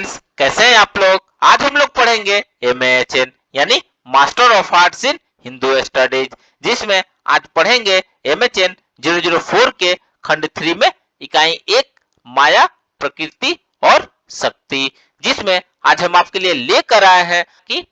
Friends, कैसे हैं आप लोग। आज हम लोग पढ़ेंगे MAHN यानी master of arts in Hindu studies, जिसमें आज पढ़ेंगे MHN 004 के खंड 3 में इकाई 1 माया, प्रकृति और शक्ति, जिसमें आज हम आपके लिए लेकर आए हैं कि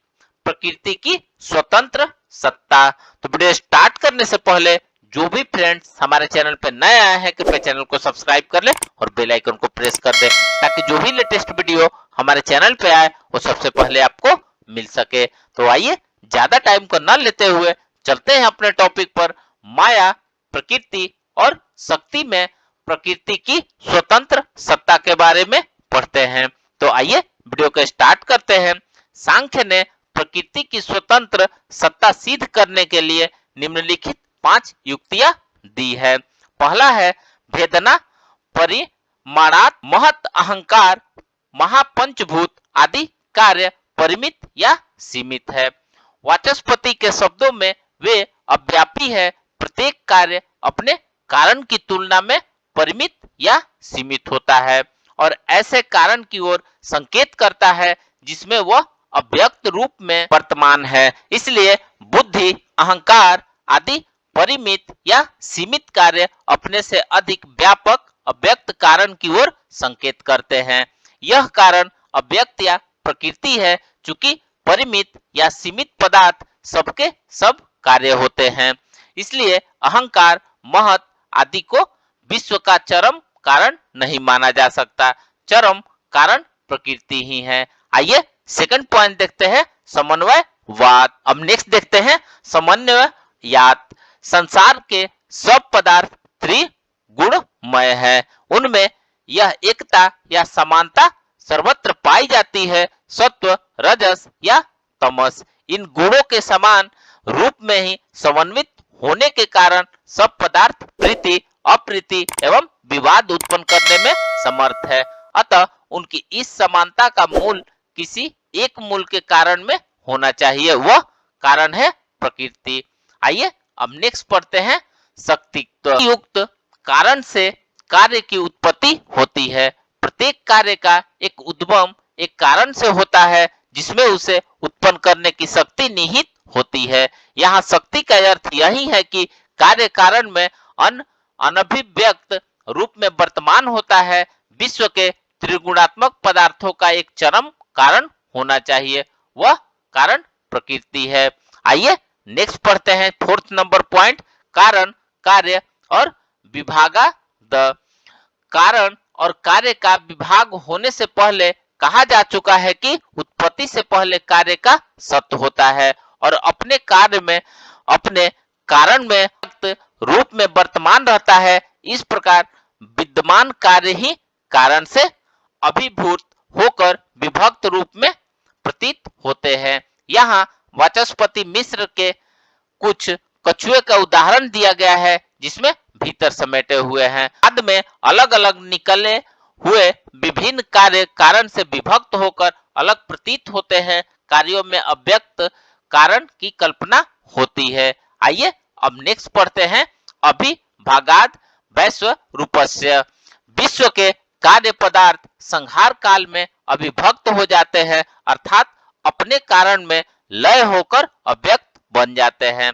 प्रकृति की स्वतंत्र सत्ता। तो वीडियो स्टार्ट करने से पहले जो भी फ्रेंड्स हमारे चैनल पे नए आए हैं, कृपया चैनल को सब्सक्राइब कर ले और बेल आइकन को प्रेस कर दे, ताकि जो भी लेटेस्ट वीडियो हमारे चैनल पे आए वो सबसे पहले आपको मिल सके। तो आइए ज्यादा टाइम को न लेते हुए चलते हैं अपने टॉपिक पर। माया, प्रकृति और शक्ति में प्रकृति की स्वतंत्र सत्ता के बारे में पढ़ते हैं। तो आइए वीडियो को स्टार्ट करते हैं। सांख्य ने प्रकृति की स्वतंत्र सत्ता सिद्ध करने के लिए निम्नलिखित 5 युक्तियां दी है। पहला है भेदना, परिमाणात, महत अहंकार, महापंचभूत आदि कार्य परिमित या सीमित है। वाचस्पति के शब्दों में वे अव्यापी है। प्रत्येक कार्य अपने कारण की तुलना में परिमित या सीमित होता है और ऐसे कारण की ओर संकेत करता है जिसमें वह अव्यक्त रूप में वर्तमान है। इसलिए बुद्धि, अहंकार आदि परिमित या सीमित कार्य अपने से अधिक व्यापक अव्यक्त कारण की ओर संकेत करते हैं। यह कारण अव्यक्त या प्रकृति है, चूंकि परिमित या सीमित पदार्थ सबके सब कार्य होते हैं। इसलिए अहंकार, महत आदि को विश्व का चरम कारण नहीं माना जा सकता। चरम कारण प्रकृति ही है। आइए सेकंड पॉइंट देखते हैं, समन्वयवाद। अब नेक्स्ट देखते हैं समन्वयवाद। संसार के सब पदार्थ त्रिगुणमय है। उनमें यह एकता या समानता सर्वत्र पाई जाती है। सत्व, रजस या तमस, इन गुणों के समान रूप में ही समन्वित होने के कारण सब पदार्थ प्रीति, अप्रीति एवं विवाद उत्पन्न करने में समर्थ है। अतः उनकी इस समानता का मूल किसी एक मूल के कारण में होना चाहिए, वह कारण है प्रकृति। आइए अब नेक्स्ट पढ़ते हैं शक्ति। युक्त कारण से कार्य की उत्पत्ति होती है। प्रत्येक कार्य का एक उद्गम एक कारण से होता है जिसमें उसे उत्पन्न करने की शक्ति निहित होती है। यहाँ शक्ति का अर्थ यही है कि कार्य कारण में अनभिव्यक्त रूप में वर्तमान होता है। विश्व के त्रिगुणात्मक पदार्थों का एक चरम कारण होना चाहिए, वह कारण प्रकृति है। आइए नेक्स्ट पढ़ते हैं फोर्थ नंबर पॉइंट, कारण, कार्य और विभागाद। कारण और कार्य का विभाग होने से पहले कहा जा चुका है कि उत्पत्ति से पहले कार्य का सत्य होता है और अपने कार्य में अपने कारण में रूप में वर्तमान रहता है। इस प्रकार विद्यमान कार्य ही कारण से अभिभूत होकर विभक्त रूप में प्रतीत होते हैं। यहाँ वाचस्पति मिश्र के कुछ कछुए का उदाहरण दिया गया है जिसमें भीतर समेटे हुए हैं। बाद में अलग अलग निकले हुए विभिन्न कार्य कारण से विभक्त होकर अलग प्रतीत होते हैं। कार्यों में अव्यक्त कारण की कल्पना होती है। आइए अब नेक्स्ट पढ़ते हैं अभिभागाद वैश्व रूपस्य। विश्व के कार्य पदार्थ संहार काल में अभिभक्त हो जाते हैं, अर्थात अपने कारण में लय होकर अव्यक्त बन जाते हैं।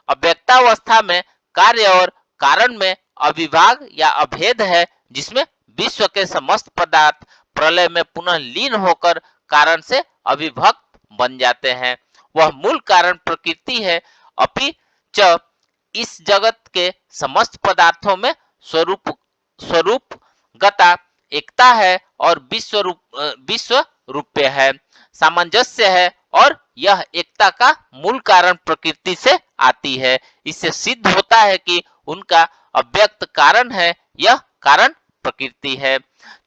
अव्यक्तावस्था में कार्य और कारण में अविभाग या अभेद है, जिसमें विश्व के समस्त पदार्थ प्रलय में पुनः लीन होकर कारण से अविभक्त बन जाते हैं। वह मूल कारण प्रकृति है। अपिच इस जगत के समस्त पदार्थों में स्वरूपगता एकता है और विश्व रूपय है, सामंजस्य है और यह एकता का मूल कारण प्रकृति से आती है। इससे सिद्ध होता है कि उनका अव्यक्त कारण है, यह कारण प्रकृति है।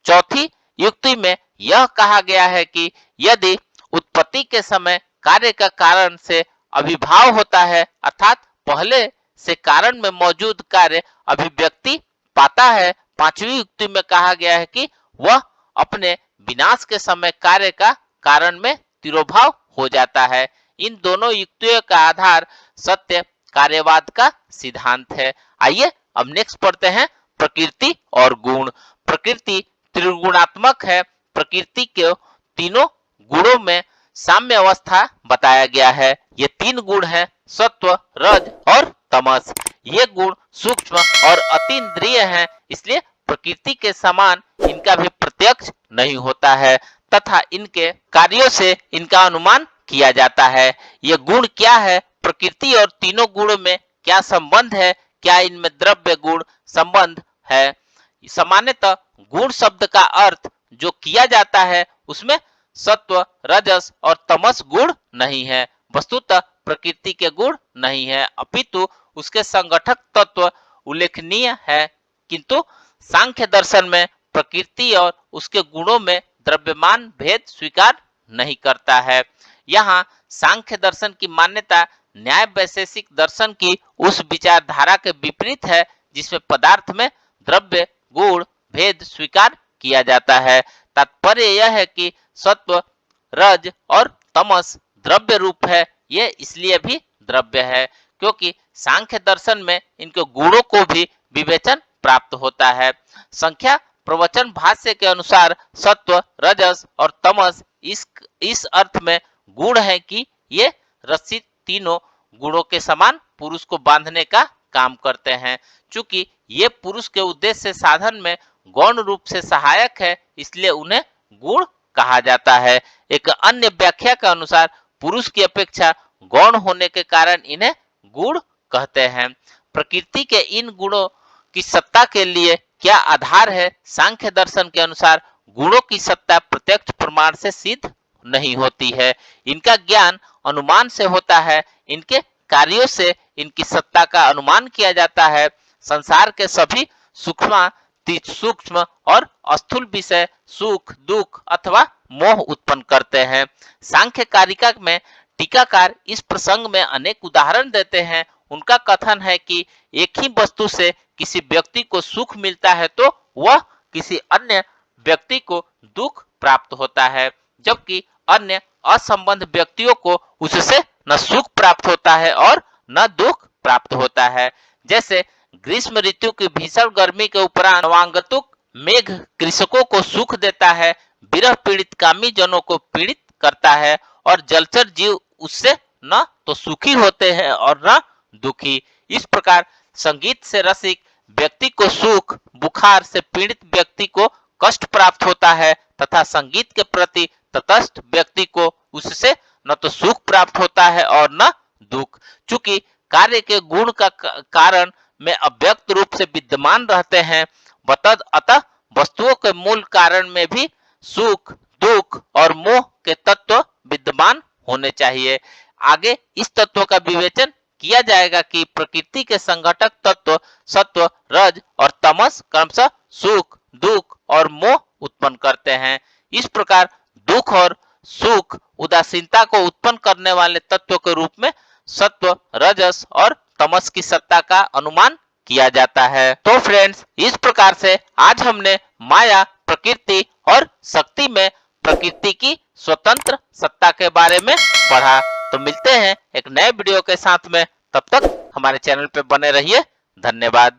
चौथी युक्ति में यह कहा गया है कि यदि उत्पत्ति के समय कार्य का कारण से अभिभाव होता है, अर्थात पहले से कारण में मौजूद कार्य अभिव्यक्ति पाता है। पांचवी युक्ति में कहा गया है कि वह अपने विनाश के समय कार्य का कारण में तिरोभाव हो जाता है। इन दोनों युक्तियों का आधार सत्य कार्यवाद का सिद्धांत है। आइए अब नेक्स्ट पढ़ते हैं प्रकृति और गुण। प्रकृति त्रिगुणात्मक है। प्रकृति को तीनों गुणों में साम्य अवस्था बताया गया है। ये तीन गुण हैं सत्व, रज और तमस। ये गुण सूक्ष्म और अतीन्द्रिय हैं, इसलिए प्रकृति के समान इनका भी प्रत्यक्ष नहीं होता है तथा इनके कार्यों से इनका अनुमान किया जाता है। ये गुण क्या है, प्रकृति और तीनों गुणों में क्या संबंध है, क्या इनमें द्रव्य गुण संबंध है। सामान्यतः गुण शब्द का अर्थ जो किया जाता है उसमें सत्व, रजस और तमस गुण नहीं है। वस्तुतः प्रकृति के गुण नहीं है, अपितु उसके संगठक तत्व उल्लेखनीय है। किंतु सांख्य दर्शन में प्रकृति और उसके गुणों में द्रव्यमान भेद स्वीकार नहीं करता है। यहाँ सांख्य दर्शन की मान्यता न्याय वैशेषिक दर्शन की उस विचारधारा के विपरीत है जिसमें पदार्थ में द्रव्य गुण भेद स्वीकार किया जाता है। तात्पर्य यह है कि सत्व, रज और तमस द्रव्य रूप है। ये इसलिए भी द्रव्य है क्योंकि सांख्य दर्शन में इनके गुणों को भी विवेचन प्राप्त होता है। संख्या प्रवचन भाष्य के अनुसार सत्व, रजस और तमस इस अर्थ में गुण है कि ये रस्सी तीनों गुणों के समान पुरुष को बांधने का काम करते हैं। चूंकि ये पुरुष के उद्देश्य साधन में गौण रूप से सहायक है, इसलिए उन्हें गुण कहा जाता है। एक अन्य व्याख्या के अनुसार पुरुष की अपेक्षा गौण होने के कारण इन्हें गुण कहते हैं। प्रकृति के इन गुणों की सत्ता के लिए क्या आधार है? सांख्य दर्शन के अनुसार गुणों की सत्ता प्रत्यक्ष प्रमाण से सिद्ध नहीं होती है। इनका ज्ञान अनुमान से होता है। इनके कार्यों से इनकी सत्ता का अनुमान किया जाता है। संसार के सभी सूक्ष्म और स्थूल विषय सुख, दुख अथवा मोह उत्पन्न करते हैं। सांख्य कारिका में टीकाकार इस प्रसंग में अनेक उदाहरण देते हैं। उनका कथन है कि एक ही वस्तु से किसी व्यक्ति को सुख मिलता है तो वह किसी अन्य व्यक्ति को दुख प्राप्त होता है, जबकि अन्य असंबद्ध व्यक्तियों को उससे न सुख प्राप्त होता है और न दुख प्राप्त होता है। जैसे ग्रीष्म ऋतु की भीषण गर्मी के उपरांत नवागंतुक मेघ कृषकों को सुख देता है, विरह पीड़ित कामी जनों को पीड़ित करता है और जलचर जीव उससे न तो सुखी होते हैं और न दुखी। इस प्रकार संगीत से रसिक व्यक्ति को सुख, बुखार से पीड़ित व्यक्ति को कष्ट प्राप्त होता है तथा संगीत के प्रति तटस्थ व्यक्ति को उससे न तो सुख प्राप्त होता है और न दुख। चूंकि कार्य के गुण का कारण में अव्यक्त रूप से विद्यमान रहते हैं, अतः वस्तुओं के मूल कारण में भी सुख, दुख और मोह के तत्व विद्यमान होने चाहिए। आगे इस तत्व का विवेचन किया जाएगा कि प्रकृति के संघटक तत्व सत्व, रज और तमस क्रमशः सुख, दुख और मोह उत्पन्न करते हैं। इस प्रकार दुख और सुख उदासीनता को उत्पन्न करने वाले तत्व के रूप में सत्व, रजस और तमस की सत्ता का अनुमान किया जाता है। तो फ्रेंड्स, इस प्रकार से आज हमने माया, प्रकृति और शक्ति में प्रकृति की स्वतंत्र सत्ता के बारे में पढ़ा। तो मिलते हैं एक नए वीडियो के साथ में, तब तक हमारे चैनल पे बने रहिए। धन्यवाद।